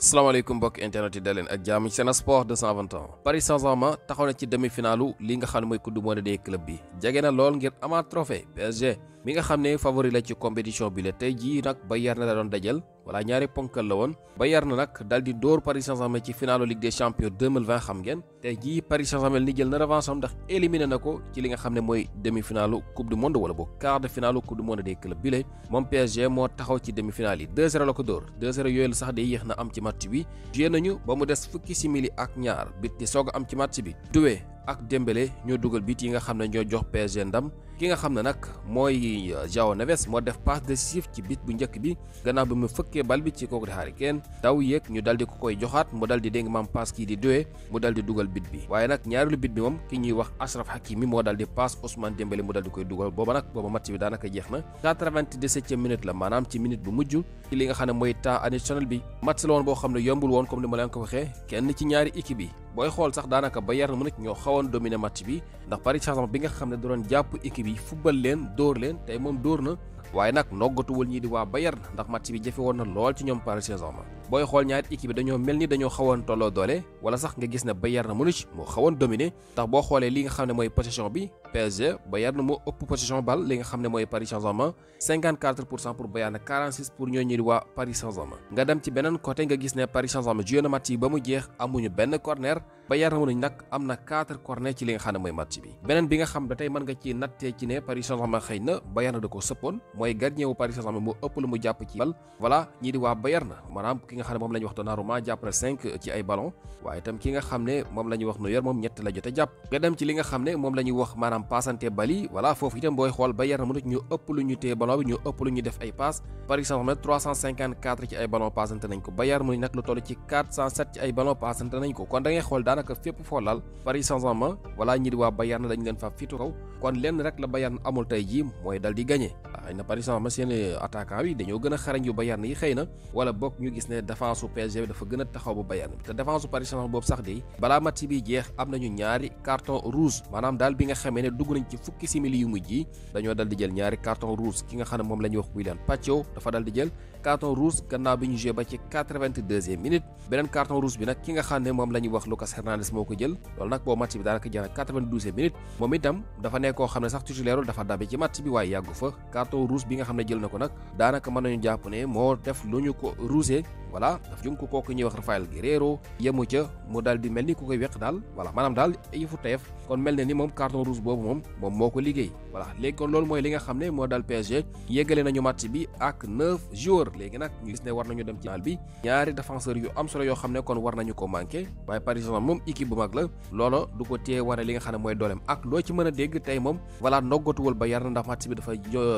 salaamaaleykum mbokk internet yi daleen ak jàmm ci Sen Sport 221 Paris Saint-Germain taxaw na ci demi-finalu li nga xam ne mooy coupe du monde des clubs bi jege na lool ngir amaat trophée PSG mi nga xam ne favori la ci compétition bi la tey jii nag Bayern la doon dajal wala ñaari ponkal la woon Bayern nag dal di dóor Paris Saint-Germain ci finalu Ligue des champions 2020 xam ngeen tey jii Paris Saint-Germain ni jël na revanche am ndax éliminé na ko ci li nga xam ne mooy demi-finalu coupe du monde wala boog quart de finalu coupe du monde des clubs bi la moom PSG moo taxaw ci demi-finale yi 2-0 la ko dóor 2-0 yooyu la sax de yéex na am ci match bi joué nañu ba mu des fukki simili ak ñaar bit di soog a am ci match bi Doué ak Dembélé ñoo dugal bit yi nga xam ne ñoo jox PSG ndam ki nga xam ne nag mooy João Neves moo def passe décisif ci bit bu njëkk bi gannaaw bi mu fëkkee bal bi ci kooku di Harry Kane daw yéeg ñu dal di ko koy joxaat mu dal di dégg maam passe kii di Doué mu dal di dugal bit bi waaye nag ñaareelu bit bi moom ki ñuy wax Achraf Hakimi moo dal di passe Ousmane Dembélé mu dal di koy dugal booba match bi daanaka jeex na 97e minute la maanaam ci minute bu mujj ci li nga xam ne mooy temps additionnel bi match la woon boo xam ne yombul woon comme ni ma leen ko waxee kenn ci ñaari équipe yi booy xool sax daanaka Bayern Munich ñoo xawoon dominer match bi ndax Paris Saint-Germain bi nga xam ne da doon jàpp équipe yi football leen dóor leen tey moom dóor na waaye nag noggatuwul ñii di waa Bayern ndax match bi jafe woon na lool ci ñoom Paris Saint-Germain booy xool ñaari équipe yi dañoo mel ni dañoo xawoon tolloo doole wala sax nga gis ne Bayern Munich moo xawoon dominer ndax boo xoolee li nga xam ne mooy possession bi PSG Bayern moo ëpp possession bal li nga xam ne mooy Paris Saint-Germain 54% pour Bayern 46 pour ñoo ñii di waa Paris Saint-Germain nga dem ci beneen côté nga gis ne Paris Saint-Germain joué na match yi ba mu jeex amuñu benn corner Bayern Munich nag am na 4 corner ci li nga xam ne mooy match bi beneen bi nga xam da tey mën nga ci nattee ci ne Paris Saint-Germain xëy na Bayern da ko sëppoon mooy gardien wu Paris Saint-Germain moo ëpp lu mu jàpp ci bal voilà ñii di waa Bayern maanaam ki nga xam ne moom la ñuy wax Donnarumma jàpp na 5 ci ay ballon waaye itam ki nga xam ne moom la ñuy wax Neuer moom ñett la jote jàpp nga dem ci li nga xam ne moom la ñuy wax maanaam passante bali voilà foofu itam booy xool Bayern Munich ñu ëpp lu ñu téye ballon bi ñu ëpp lu ñu def ay passe Paris Saint-Germain 354 ci ay ballon passante nañ ko Bayern Munich nag lu toll ci 407 ci ay ballon passante nañ ko kon da ngay xool daanaka fépp foo laal Paris Saint-Germain voilà ñi di waa Bayern dañu leen fa fitu kaw kon lenn rek la Bayern amul tey jii mooy dal di gagné xëy na Paris Saint-Germain seen attaquant yi dañoo gën a xarañ yu Bayern yi xëy na wala bokk ñu gis ne défense su PSG dafa gën a taxaw bu Bayern te défense su Paris Saint-Germain boobu sax de balaa match bi jeex am nañu ñaari carton rouge maanaam daal bi nga xamee ne dugg nañ ci fukki simili yu mujj yi dañoo dal di jël ñaari carton rouge ki nga xam ne moom la ñuy wax Willian Pacho dafa dal di jël carton rouge gannaaw bi ñu joué ba ci 82e minute beneen carton rouge bi nag ki nga xam ne moom la ñuy wax Lucas Hernandez moo ko jël loolu nag boo match bi daanaka jeex na 92e minute moom itam dafa nekk koo xam ne sax titulaire dafa dabe ci match bi waaye yàggu fa carton rouge bi nga xam ne jël na ko nag daanaka mën nañu jàpp ne moo def lu ñu ko rouge voilà daf jëm ko kooku ñuy wax Rafael Guerreiro yemu ca mu daal di mel ni ku koy weq daal voilà maanaam daal yëfu teef kon mel ne ni moom carton rouge boobu moom moo ko liggéey voilà léegi kon loolu mooy li nga xam ne moo daal PSG yeggale nañu match bi ak 9 joueurs léegi nag ñu gis ne war nañu dem ci final bi ñaari défenseurs yu am solo yoo xam ne kon war nañu ko manqué waaye Paris Saint-Germain moom équipe bu mag la loola du ko téye wane li nga xam ne mooy dooleem ak loo ci mën a dégg tey moom voilà noggatuwul Bayern ndax match bi dafa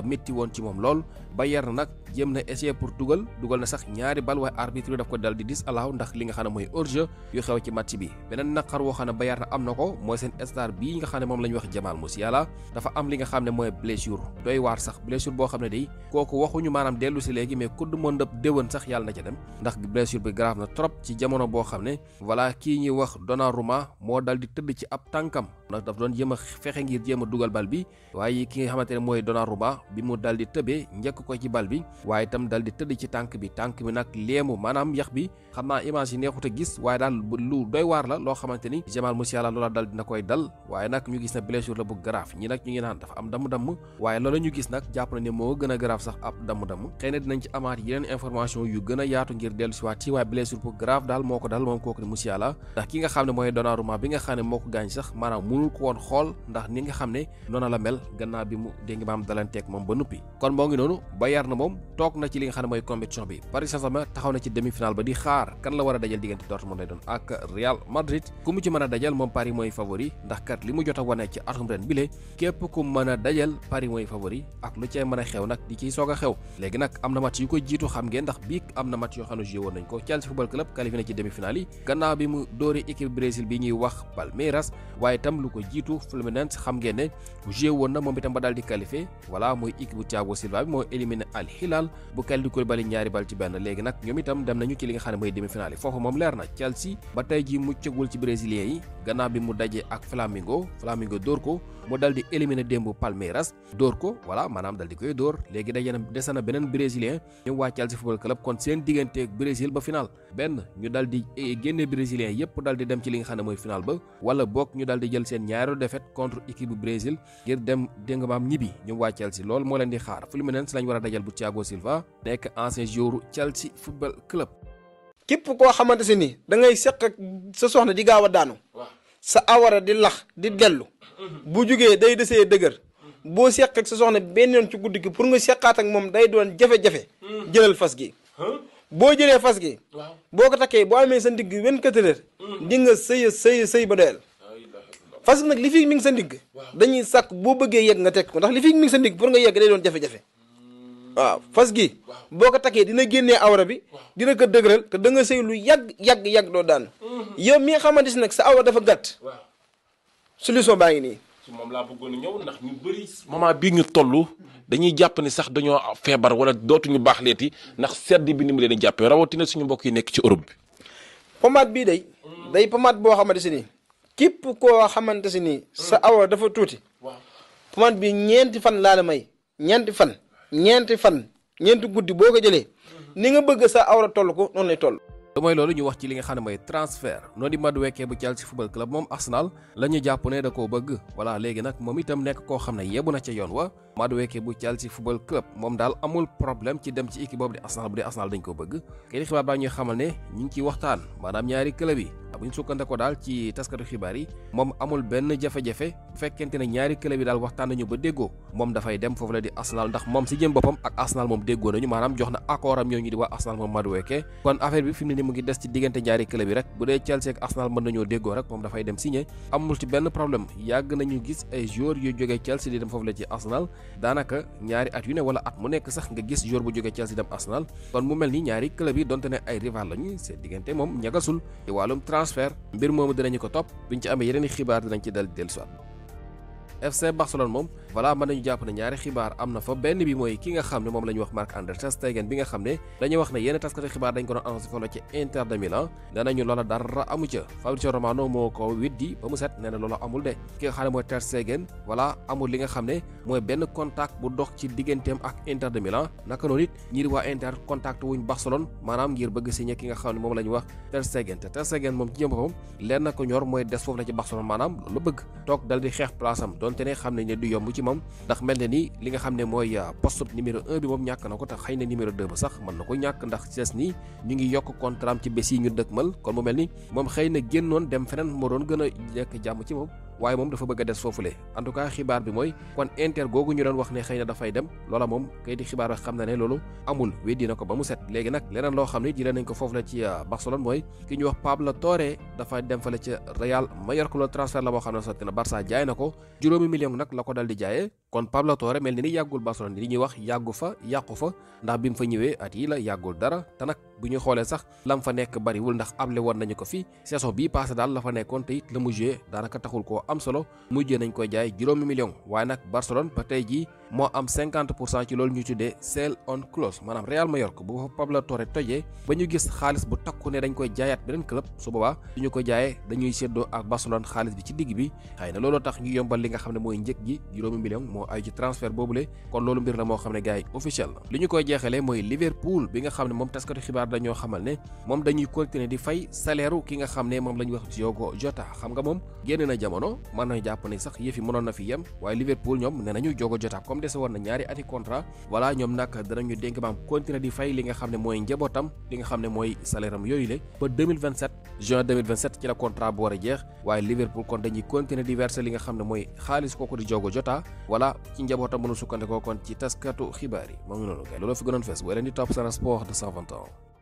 métti woon ci moom lool Bayern nag jéem na essayer pour dugal na sax ñaari bal waaye arbitre daf ko dal di disallow ndax li nga xam ne mooy hors-jeu yu xew ci match bi beneen naqar woo xam ne Bayern am na ko mooy seen star bii nga xam ne moom la ñuy wax Jamal Musiala dafa am li nga xam ne mooy blessure doy waar sax blessure boo xam ne day kooku waxuñu maanaam dellu si léegi mais coupe du monde déwén sax yàlla na ca dem ndax blessure bi grave na trop ci jamono boo xam ne voilà kii ñuy wax Donnarumma moo dal di tëdd ci ab tànkam ndax daf doon jéem a fexe ngir jéem a dugal bal bi waaye ki nga xamante ne mooy Donnarumma bi mu dal di tëbee njëkk ko ci bal bi waaye itam dal di tëdd ci tànk bi nag léemu maanaam yax bi xam naa image yi neexut a gis waaye daal lu doy waar la loo xamante ni Jamal Musiala loola dal dina koy dal waaye nag ñu gis na blessure la bu grave ñi nag ñu ngi naan dafa am damm-damm waaye loola ñu gis nag jàpp na ne moo gën a grave sax ab damm-damm xëy na dinañ ci amaat yeneen information yu gën a yaatu ngir dellu si waat ci waaye blessure bu grave daal moo ko dal moom kooku ne Musiala ndax ki nga xam ne mooy Donnarumma bi nga xam ne moo ko gaañ sax maanaam mënul ko woon xool ndax ni nga xam ne noona la mel gannaaw bi mu dégg maam dalanteeg moom ba nuppi kon moo ngi noonu Bayern na moom toog na ci li nga xam ne mooy compétition bi Paris Saint-Germain taxaw na ci demi-finale ba di xaar kan la war a dajal diggante Dortmund lay doon ak Real Madrid ku mu ci mën a dajal moom Paris mooy favori ndax kat li mu jot a wane ci atum ren bile képp ku mën a dajal Paris mooy favori ak lu cay mën a xew nag di ciy soog a xew léegi nag am na match yu ko jiitu xam ngeen ndax bii am na match yoo xam ne joué woon nañ ko Chelsea Football Club qualifié na ci demi-finale yi gannaaw bi mu dóori équipe Brésil bi ñuy wax Palmeiras waaye itam lu ko jiitu Fluminense xam ngeen ne joué woon na moom itam ba daal di qualifié voilà mooy équipe bu Thiago Silva bi moo éliminé Al Hilal bu Kalidou Koulibaly ñaari bal ci benn léegi nag ñoom itam itam dem nañu ci li nga xam ne mooy demi-finale yi foofu moom leer na Chelsea ba tey ji muccagul ci brésilien yi gannaaw bi mu dajee ak Flamengo dóor ko mu dal di éliminer démb Palmeiras dóor ko voilà maanaam dal di koy dóor léegi dese na beneen brésilien ñoom waa Chelsea football club kon seen digganteeg Brésil ba final benn ñu dal di génne brésilien yépp dal di dem ci li nga xam ne mooy final ba wala boog ñu dal di jël seen ñaareelu défaite contre équipe bu Brésil ngir dem dégg nga ñibbi ñoom waa Chelsea loolu moo leen di xaar Fluminense lañ war a dajal bu Thiago Silva nekk ancien joueur Chelsea football club. képp koo xamante si ni da ngay seq ak sa soxna di gaaw a daanu sa awara di lax di dellu bu jugee day desee dëgër boo seq ak sa soxna benn yoon ci guddi gi pour nga seqaat ak moom day doon jafe-jafe jëlal fas gi boo jëlee fas gi boo ko takkee boo amee sa ndigg 24 heures di nga sëy ba doyal fas gi nag li fi mi ngi sa ndigg dañuy sàkk boo bëggee yegg nga teg ko ndax li fi mi ngi sa ndigg pour nga yegg day doon jafe-jafe waaw fas gi boo ko takkee dina génnee awra bi dina ko dëgëral te da nga sëy lu yàgg doo daan yow mi nga xamante si nag sa awra dafa gàtt solution baa ngi nii ci moom laa bëggoon a ñëw ndax ñu bëri moment bii ñu toll dañuy jàpp ni sax dañoo feebar wala dootuñu baax leeti ndax sedd bi ni mu leen di jàppee rawatina suñu mbokk yi nekk ci Europe bi pomade bii day pomade boo xamante si nii képp koo xamante si nii sa awra dafa tuuti pomade bi ñeenti fan laa la may ñeenti guddi boo ko jëlee ni nga bëgg sa awra toll ko noonu lay toll. mooy loolu ñu wax ci li nga xam ne mooy transfert noonu di Madueke bu Chelsea football club moom Arsenal la ñu jàpp ne da koo bëgg voilà léegi nag moom itam nekk koo xam ne yebu na ca yoon wa Madueke bu Chelsea football club moom daal amul problème ci dem ci équipe boobu di Arsenal bu dee Arsenal dañ ko bëgg kay di xibaar baa ñuy xamal ne ñu ngi ciy waxtaan maanaam ñaari club yi bu ñu sukkandikoo daal ci taskatu xibaar yi moom amul benn jafe-jafe bu fekkente ne ñaari club yi daal waxtaan nañu ba déggoo moom dafay dem foofu la di Arsenal ndax moom si jëm boppam ak Arsenal moom déggoo nañu maanaam jox na accord am ñooñu di waa Arsenal moom Madueke kon affaire bi fi mu ne ni mu ngi des ci diggante ñaari club yi rek bu dee Chelsea ak Arsenal mën nañoo déggoo rek moom dafay dem signé amul ci benn problème yàgg nañu gis ay joueurs yu jógee Chelsea di dem foofu la ci Arsenal daanaka ñaari at yu ne wala at mu nekk sax nga gis joueur bu jógee Chelsea dem Arsenal kon mu mel ni ñaari club yi donte ne ay rival lañu seen diggante moom ñagasul ci wàllum transfert mbir moomu dinañu ko topp buñ ci amee yeneen i xibaar dinañ ci dellusiwaat FC Barcelone moom voilà mën nañu jàpp ne ñaari xibaar am na fa benn bi mooy ki nga xam ne moom la ñu wax Marc-André ter Stegen bi nga xam ne dañuy wax ne yenn taskati xibaar dañ ko doon annoncé foofu la ci Inter de Milan nee nañu loola dara amu ca Fabrizio Romano moo ko weddi ba mu set nee na loola amul de ki nga xam ne mooy ter Stegen voilà amul li nga xam ne mooy benn contact bu dox ci digganteem ak Inter de Milan naka noonu it ñi di waa Inter contact wuñ Barcelone maanaam ngir bëgg signé ki nga xam ne moom la ñu wax ter Stegen te ter Stegen moom ci jëm boppam leen na ko ñor mooy des foofu la ci Barcelone maanaam loolu bëgg toog dal di xeex place am donte ne xam nañ ne du yomb ci moom ndax mel na ni li nga xam ne mooy poste numéro 1 bi moom ñàkk na ko te xëy na numéro 2 ba sax mën na ko ñàkk ndax ses ni ñu ngi yokk contrat am ci bés yi ñu dëkkmal kon mu mel ni moom xëy na génnoon dem feneen moo doon gën a nekk jàmm ci moom waaye moom dafa bëgg a des foofule en tout cas xibaar bi mooy kon Inter googu ñu doon wax ne xëy na dafay dem loola moom kay di xibaar xam na ne loolu amul weddi na ko ba mu set léegi nag leneen loo xam ne jëlee nañ ko foofu la ci Barcelone mooy ki ñu wax Pablo Torre dafa dem fale ca Real Mallorca loolu transfert la boo xam ne sotti na Barça jaay na ko juróomi million nag la ko dal di jaayee kon Pablo Torre mel ni yàggul Barcelone li ñuy wax yàggu fa yàqu fa ndax bi mu fa ñëwee at yi la yàggul dara te nag bu ñu xoolee sax lam fa nekk bariwul ndax able woon nañu ko fi saison bii passé daal la fa nekkoon te it la mu joué daanaka taxul koo am solo mujjee nañ koy jaay juróomi million waaye nag Barcelone ba tey jii moo am 50% ci loolu ñu tuddee sell on clause maanaam Real Mallorca bu fa Pablo Torre tojee ba ñu gis xaalis bu takku ne dañ koy jaayaat beneen club su boobaa suñu ko jaayee dañuy séddoo ak Barcelone xaalis bi ci digg bi xëy na looloo tax ñu yombal li nga xam ne mooy njëg gi juróomi million moo ay ci transfert boobule kon loolu mbir la moo xam ne gars yi officiel la li ñu koy jeexalee mooy Liverpool bi nga xam ne moom taskatu xibaar dañoo xamal ne moom dañuy continuer di fay salaire ki nga xam ne moom la ñu wax Diogo Jota xam nga moom génn na jamono mën nañu jàpp ne sax yëf yi mënoon na fi yem waaye Liverpool ñoom nee nañu Diogo Jota comme dese woon na ñaari ati contrat voilà ñoom nag danañu dénk maam continuer di fay li nga xam ne mooy njabootam li nga xam ne mooy salaire am yooyu le ba 2027 juin 2027 ci la contrat bu war a jeex waaye Liverpool kon dañuy continuer di verser li nga xam ne mooy xaalis kooku di Diogo Jota voilà ci njabootam mënu sukkandikoo kon ci taskatu xibaar yi moo ngi noonu kay loolu fi gënoon fees boo leen di topp Sen Sport 221